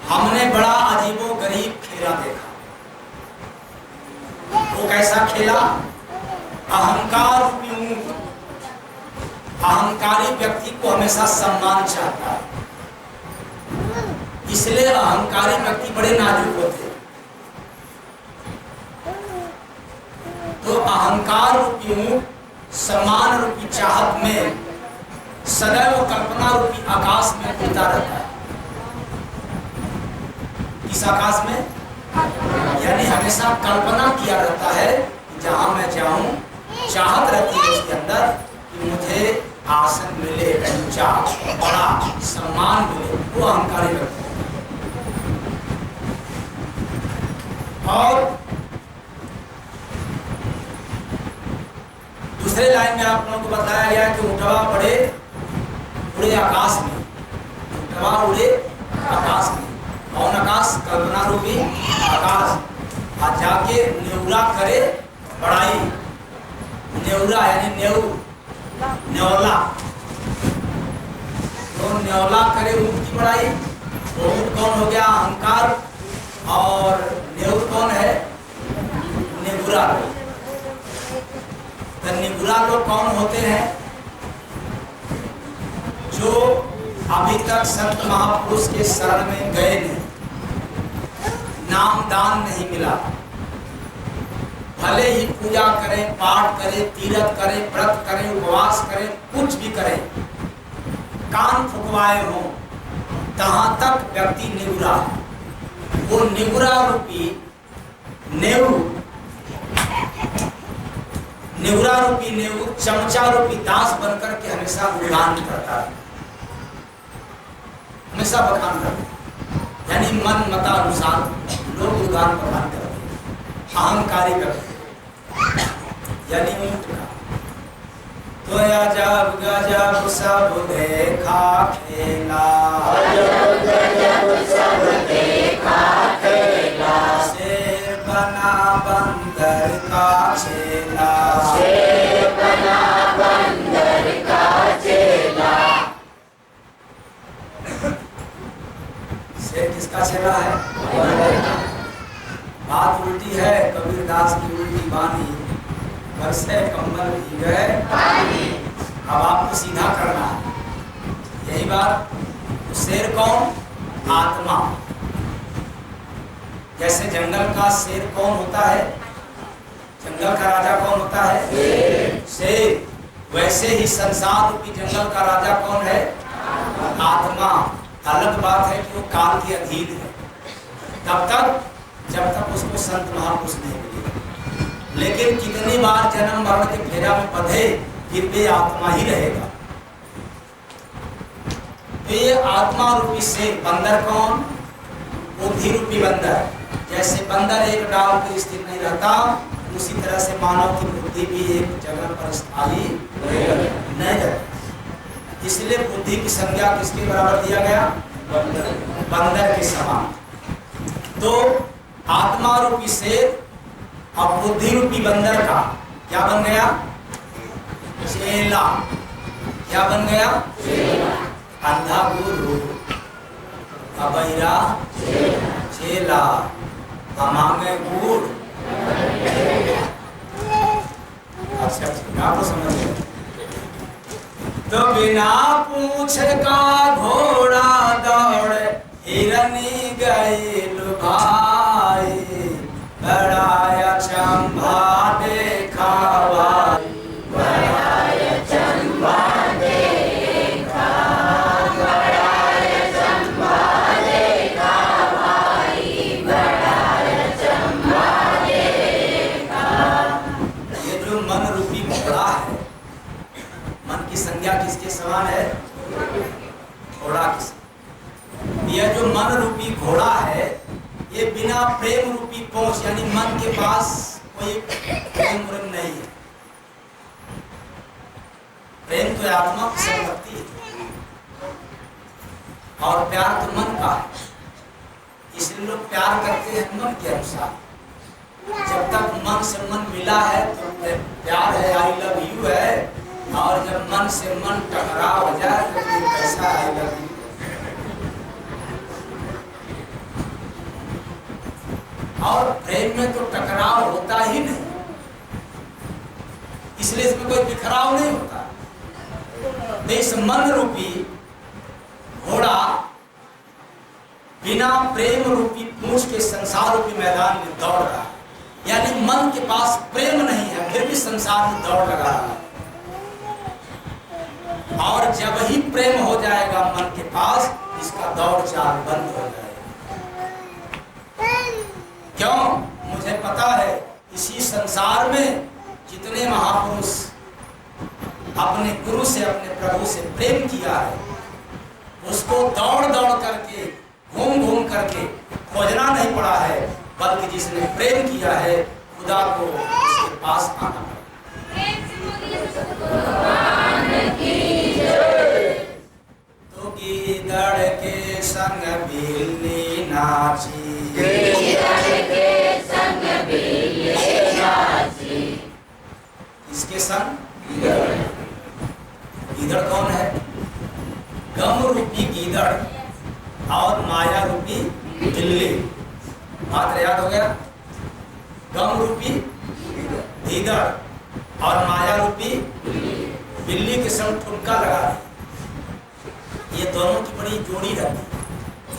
हमने बड़ा अजीबो गरीब खेला देखा। वो कैसा खेला? अहंकार रूपी ऊंट अहंकारी व्यक्ति को हमेशा सम्मान चाहता है, इसलिए अहंकारी व्यक्ति बड़े नाजुक होते हैं। तो अहंकार रूपी ऊंट सम्मान रूपी चाहत में सदैव कल्पना रूपी आकाश में उड़ता रहता है। इस आकाश में यानी हमेशा कल्पना किया रहता है कि जहां मैं जाऊं, चाहत रहती है उसके अंदर कि मुझे आसन मिले, ऊंचा बड़ा सम्मान मिले, वो अहंकारी रहता है। और दूसरे लाइन में आप लोगों को बताया गया कि उठवा उड़े आकाश में, उठवा उड़े आकाश में। कौन आकाश? कल्पना रूपी आकाश। आज जाके नेउरा करे बड़ाई, नेउरा यानी न्योला, तो न्योला करे ऊंट की बड़ाई। वो ऊंट कौन हो गया? अहंकार। और नेउर कौन है? निगुरा। तो निगुरा लोग कौन होते हैं? जो अभी तक संत महापुरुष के शरण में गए नहीं, नाम दान नहीं मिला, भले ही पूजा करें, पाठ करें, तीर्थ करें, व्रत करें, उपवास करें, कुछ भी करें, कान फुकवाए हों, तहां तक व्यक्ति निगुरा है। वो निगुरा रूपी निगुरा रूपी नेऊ चमचा रूपी दास बनकर के हमेशा गुणगान करता है, हमेशा बखान करता है। यानी मन मतानुसार लोग गुणगान बखान करते हैं, अहंकारी करते हैं, यानी ऊंट का। तो अजब गजब सब देखा खेला, अजब गजब सब देखा खेला, शेर बना बंदर का चेला, शेर बना बंदर का चेला। शेर किसका चेला है? बात उल्टी है, कबीरदास की उल्टी बानी, बरसे कम्बल भीगे पानी। अब आपको सीधा करना है, यही बात। तो शेर कौन? आत्मा। जैसे जंगल का शेर कौन होता है? जंगल का राजा कौन होता है? शेर। वैसे ही संसार रूपी जंगल का राजा कौन है? आत्मा। अलग बात है कि वो काल के अधीन है, तब तक जब तक उसको संत महापुरुष नहीं मिले। लेकिन कितनी बार जन्म मरण के फेरा में बंधे, फिर भी आत्मा ही रहेगा। तो ये आत्मा रूपी से बंदर कौन? बुद्धि रूपी बंदर। जैसे बंदर एक डाल पर स्थिर नहीं रहता, उसी तरह से मानव की बुद्धि भी एक जगह पर स्थायी नहीं रहती। इसलिए बुद्धि की संज्ञा किसके बराबर दिया गया? बंदर के समान। तो आत्मा रूपी शेर और बुद्धि रूपी बंदर का क्या बन गया? चेला। क्या बन गया? अंधा गुरु, अबैरा चेला, मांगे गुड़। अच्छा आपको समझ गए? तो बिना पूछ का घोड़ा दौड़े, हिरनी गई लुभाई, बड़ा अचंभा देखा भाई, बड़ा अचंभा देखा, बड़ा अचंभा देखा भाई, बड़ा अचंभा देखा। ये जो मन रूपी घोड़ा है, मन की संज्ञा किसके समान है? घोड़ा की। यह जो मन रूपी घोड़ा है, ये बिना प्रेम रूपी पहुंच, यानी मन के पास कोई प्रेम नहीं है। प्रेम तो आत्मा की संपत्ति है और प्यार तो मन का है। इसलिए लोग प्यार करते हैं मन के अनुसार। जब तक मन से मन मिला है तो प्यार है, आई लव यू है, और जब मन से मन टकराव हो जाए तो फिर कैसा आई लव यू। और प्रेम में तो टकराव होता ही नहीं, इसलिए इसमें कोई बिखराव नहीं होता। तो इस मन रूपी घोड़ा बिना प्रेम रूपी पूंछ के संसार रूपी मैदान में दौड़ रहा है, यानी मन के पास प्रेम नहीं है, फिर भी संसार में दौड़ लगा रहा है। और जब ही प्रेम हो जाएगा मन के पास, इसका दौड़ चाल बंद हो जाएगा। क्यों? मुझे पता है इसी संसार में जितने महापुरुष अपने गुरु से, अपने प्रभु से प्रेम किया है, उसको दौड़ दौड़ करके, घूम घूम करके खोजना नहीं पड़ा है, बल्कि जिसने प्रेम किया है खुदा को उसके पास आना पड़ा। तो गीदड़ के संग बिल्ली नाची, किसके संग? गीदड़ कौन है? गम रूपी गीदड़ और माया रूपी बिल्ली। बात याद हो गया? गम रूपी गीदड़ और माया रूपी बिल्ली के संग ठुमका लगा दी। ये दोनों की बड़ी जोड़ी रहती है,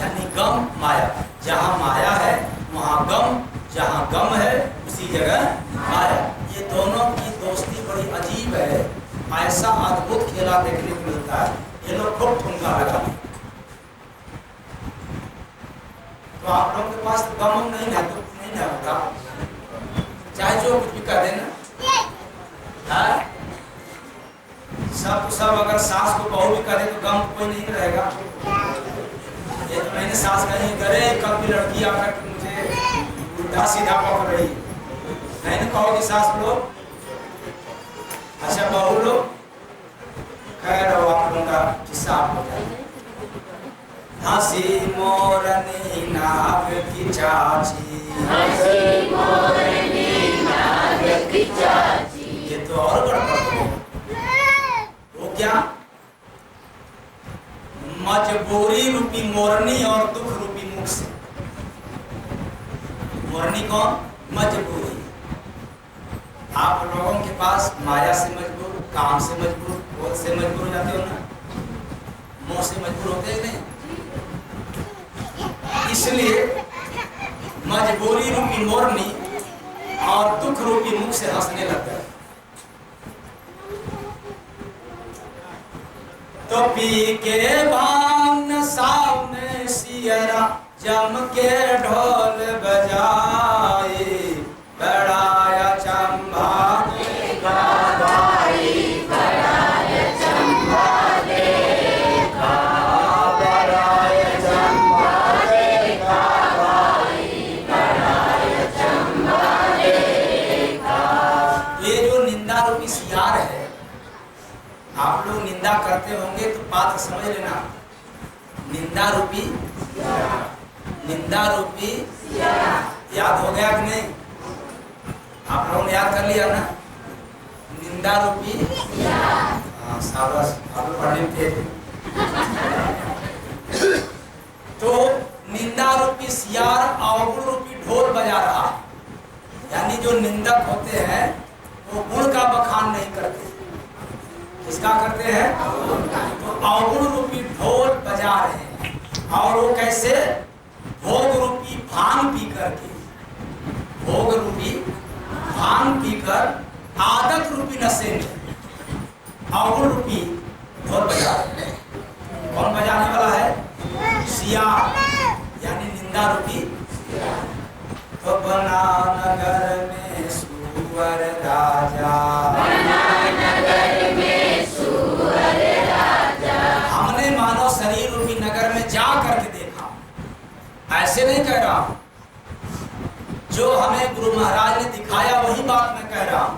यानी गम माया। जहाँ माया है वहाँ गम, जहाँ गम है उसी जगह माया। ये दोनों की दोस्ती बड़ी अजीब है। ऐसा अद्भुत खेला देखने को मिलता है। ये लोग खूब ठुमका लगा दी। तो आप लोगों के पास तो गम नहीं है, तो नहीं है होता, चाहे जो कुछ भी कर देना। सब अगर सास को बहू भी करे तो गम कोई नहीं रहेगा। ये तो मैंने सास कहीं करे, कभी लड़की आकर के मुझे उल्टा सीधा पकड़ रही, मैंने कहो कि सास लोग, अच्छा बहू लोग, खैर आप लोगों का किस्सा आप लोग है। हंसी मोरनी नाग की चाची, ये तो और गड़बड़। वो क्या? मजबूरी रूपी मोरनी और दुख रूपी मुख से। मोरनी कौन? मजबूरी। आप लोगों के पास माया से मजबूर, काम से मजबूर, क्रोध से मजबूर हो जाते हो ना, मोह से मजबूर होते हैं नहीं। इसलिए मजबूरी रूपी मोरनी और दुख रूपी मुख से हंसने लगता है। तो पी के भांग नशा में सियरा जम के ढोल बजाए, बड़ाया चंबा आप लोग निंदा करते होंगे तो बात समझ लेना। निंदा रूपी, निंदा रूपी याद हो गया कि नहीं? आप लोगों ने याद कर लिया ना? निंदा रूपी, हाँ शाबाश, आप लोग पढ़ने थे। तो निंदा रूपी सियार अवगुण रूपी ढोल बजा रहा, यानी जो निंदक होते हैं वो गुण का बखान नहीं करते। किसका करते हैं? तो अवगुण रूपी ढोल बजा रहे हैं। और वो कैसे? भोग रूपी भांग पी करके, भोग रूपी भांग पीकर आदत रूपी नशे में अवगुण रूपी ढोल बजा रहे हैं। कौन बजाने वाला है? सियार, यानी निंदा रूपी। तो बना नगर में सुअर राजा, हमने मानव शरीर रूपी नगर में जा करके देखा। ऐसे नहीं कह रहा, जो हमें गुरु महाराज ने दिखाया वही बात मैं कह रहा हूं।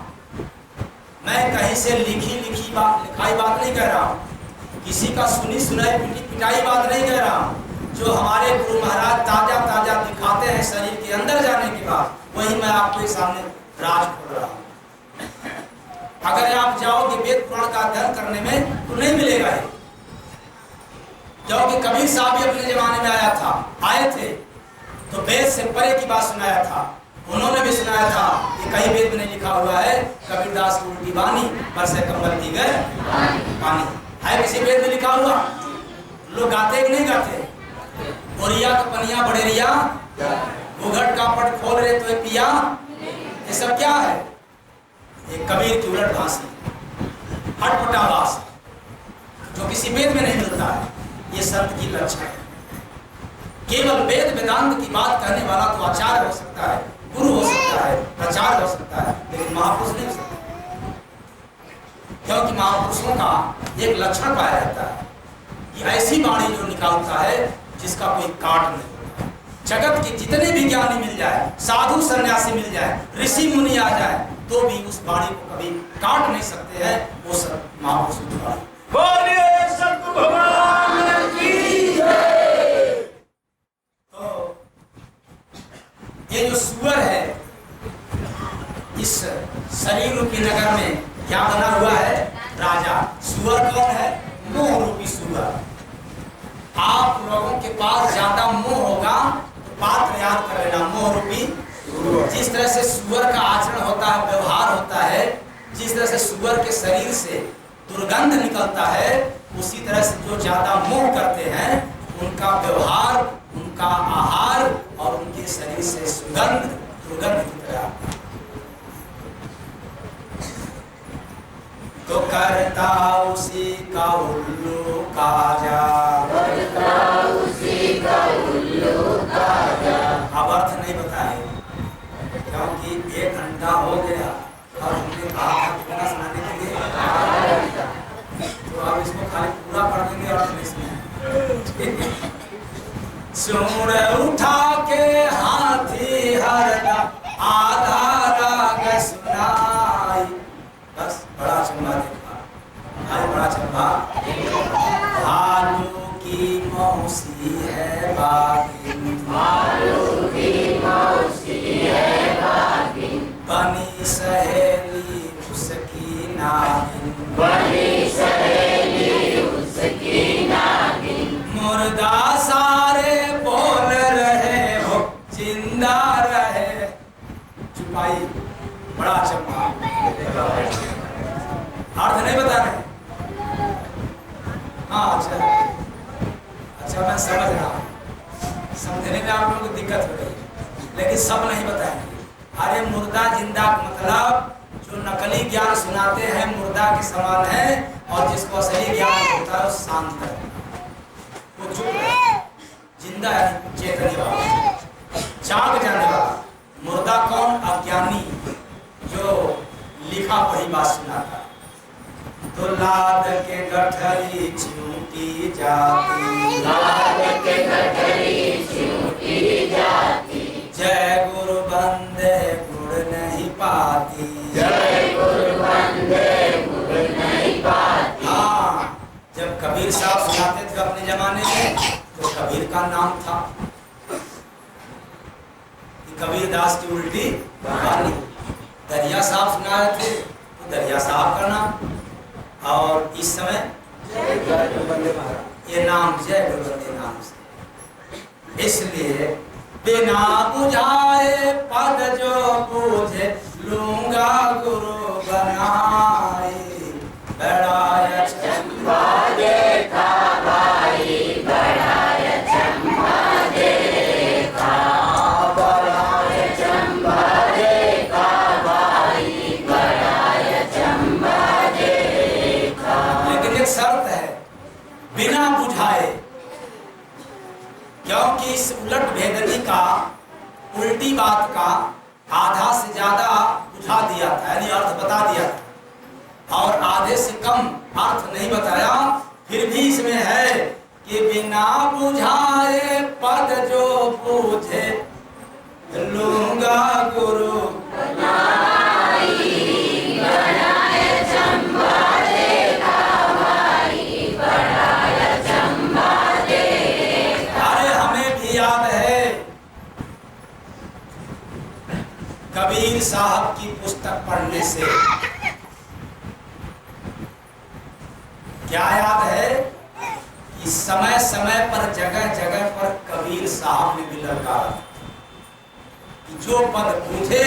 मैं कहीं से लिखाई बात नहीं कह रहा हूं, किसी का सुनी सुनाई पिटाई बात नहीं कह रहा हूं। जो हमारे गुरु महाराज ताजा ताजा दिखाते हैं शरीर के अंदर जाने के बाद, वही मैं आपके सामने राज खोल रहा हूं। अगर आप जाओगे वेद पुराण का अध्ययन करने में तो नहीं मिलेगा ये। क्योंकि कबीर साहब भी अपने जमाने में आए थे तो वेद से परे की बात सुनाया था। उन्होंने भी सुनाया था कि कहीं वेद में नहीं लिखा हुआ है कबीरदास की उल्टी बानी बरसे कम्बल दी गए पानी। है किसी वेद में लिखा हुआ? लोग गाते कि नहीं गाते? बोरिया का पनिया बड़ेरिया, घूंघट का पट खोल रहे तो पिया, ये सब क्या है? एक कबीर की उलट भाषी, हटपटा भाषा, जो किसी वेद में नहीं मिलता है। ये संत की लक्षण है। केवल वेद वेदांत की बात कहने वाला तो आचार्य हो सकता है, गुरु हो सकता है, प्रचार हो सकता है, लेकिन महापुरुष नहीं हो सकता। क्योंकि महापुरुषों का एक लक्षण पाया जाता है कि ऐसी वाणी जो निकालता है जिसका कोई काट नहीं होता। जगत के जितने भी ज्ञानी मिल जाए, साधु सन्यासी मिल जाए, ऋषि मुनि आ जाए, तो भी उस वाणी को कभी काट नहीं सकते हैं। वो सब महापुरुषों की वाणी। बोलिए सतगुरु भगवान की जय। तो ये जो सुअर है, इस शरीर रूपी नगर में क्या बना हुआ है? राजा। सुअर कौन है? मोह रूपी सुअर। आप लोगों के पास ज्यादा मोह होगा तो पात्र याद कर लेना, मोह रूपी। जिस तरह से सुअर का आचरण होता है, व्यवहार होता है, जिस तरह से सुअर के शरीर से दुर्गंध निकलता है, उसी तरह से जो ज्यादा मोह करते हैं उनका व्यवहार, उनका आहार और उनके शरीर से सुगंध दुर्गंध की तरह। तो करता उसी का उल्लू काजा, करता उसी का उल्लू काजा। अब अर्थ नहीं बताए क्योंकि 1 घंटा हो गया और हमने कहा था कितना सुनाने के लिए, तो अब इसको खाली पूरा कर देंगे और नहीं सुनाएंगे। सुर उठा के हाथी हरदा आधा राग सुनाई। बस बड़ा चंबा देखा, भाई बड़ा चंबा। भालू की मौसी है बागिन, भालू की मौसी है बागिन। बनी सहेली उसकी नागिन, बनी सहेली उसकी नागिन। मुर्दा सारे बोल रहे हो जिंदा रहे। चुपाई बड़ा चंबा। अर्थ नहीं बता रहे? हाँ अच्छा मैं समझ रहा हूँ, समझने में आप लोगों को दिक्कत हो रही, लेकिन सब नहीं बताएंगे। अरे मुर्दा जिंदा का मतलब जो नकली ज्ञान सुनाते हैं मुर्दा के समान है, और जिसको असली ज्ञान होता है वो शांत है, वो चुप है। जिंदा है चेतने वाला, जाग जाने वाला। मुर्दा कौन? अज्ञानी जो लिखा पढ़ी बात सुनाता। तो लाद के गठरी चिमटी जाती, लाद के गठरी चिमटी जाती। जय गुरु बंदे गुड़ नहीं पाती, जय गुरु बंदे गुड़ नहीं पाती। हाँ, जब कबीर साहब सुनाते थे अपने जमाने में तो कबीर का नाम था। कबीर दास की उल्टी वाली। दरिया साहब सुना रहे थे तो दरिया साहब का नाम, और इस समय ये नाम जय गुरु बंदे नाम से। इसलिए बिना बुझाए पद जो बूझे लूंगा गुरु बनाए। बड़ा चंबा देखा भाई, बड़ा चंबा देखा। बड़ा चंबा देखा भाई, बड़ा चंबा देखा। लेकिन एक शर्त है, बिना बुझाए, क्योंकि इस उलट भेदनी का, उल्टी बात का आधा से ज्यादा बुझा दिया था, यानी अर्थ बता दिया था, और आधे से कम अर्थ नहीं बताया। फिर भी इसमें है कि बिना बुझाए पद जो बूझे लूंगा गुरु बनाई। बड़ा चंबा देखा भाई, बड़ा चंबा देखा। अरे हमें भी याद है कबीर साहब की पुस्तक पढ़ने से। क्या याद है कि समय समय पर जगह जगह पर कबीर साहब ने भी ललकारा कि जो पद पूछे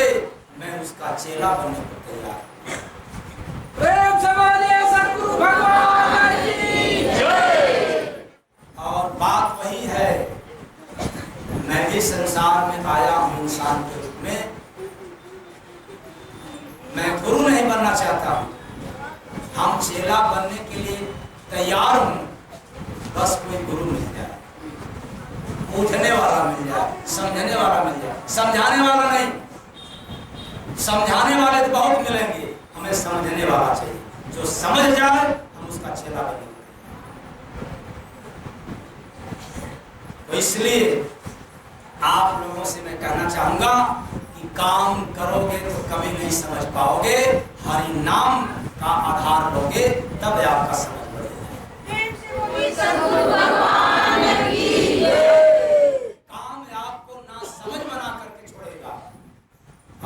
मैं उसका चेला बनने को तैयार हूं। प्रेम से बोलिए सतगुरु भगवान की जय। और बात वही है, मैं भी संसार में आया हूं इंसान के रूप में। मैं गुरु नहीं बनना चाहता हूं, हम चेला बनने के लिए तैयार हूं, बस कोई गुरु मिल जाए। पूछने वाला मिल जाए, समझने वाला मिल जाए, समझाने वाला नहीं। समझाने वाले तो बहुत मिलेंगे, हमें समझने वाला चाहिए। जो समझ जाए हम उसका चेला बनेंगे। तो इसलिए आप लोगों से मैं कहना चाहूंगा कि काम करोगे तो कभी नहीं समझ पाओगे, हरि नाम का आधार लोगे तब आपका समझ काम आपको ना समझ बना करके छोड़ेगा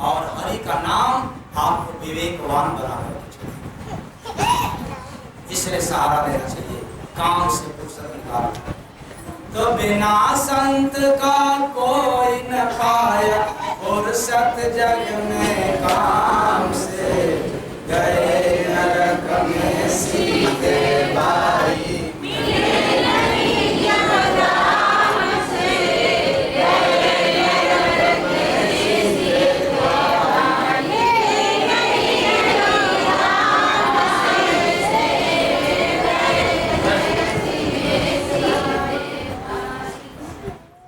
और हरि का नाम आपको विवेकवान बना करके छोड़ेगा। इसलिए सहारा देना चाहिए, काम से फुर्सत निकालो। तो बिना संत का कोई न पाया फुर्सत जग में काम से।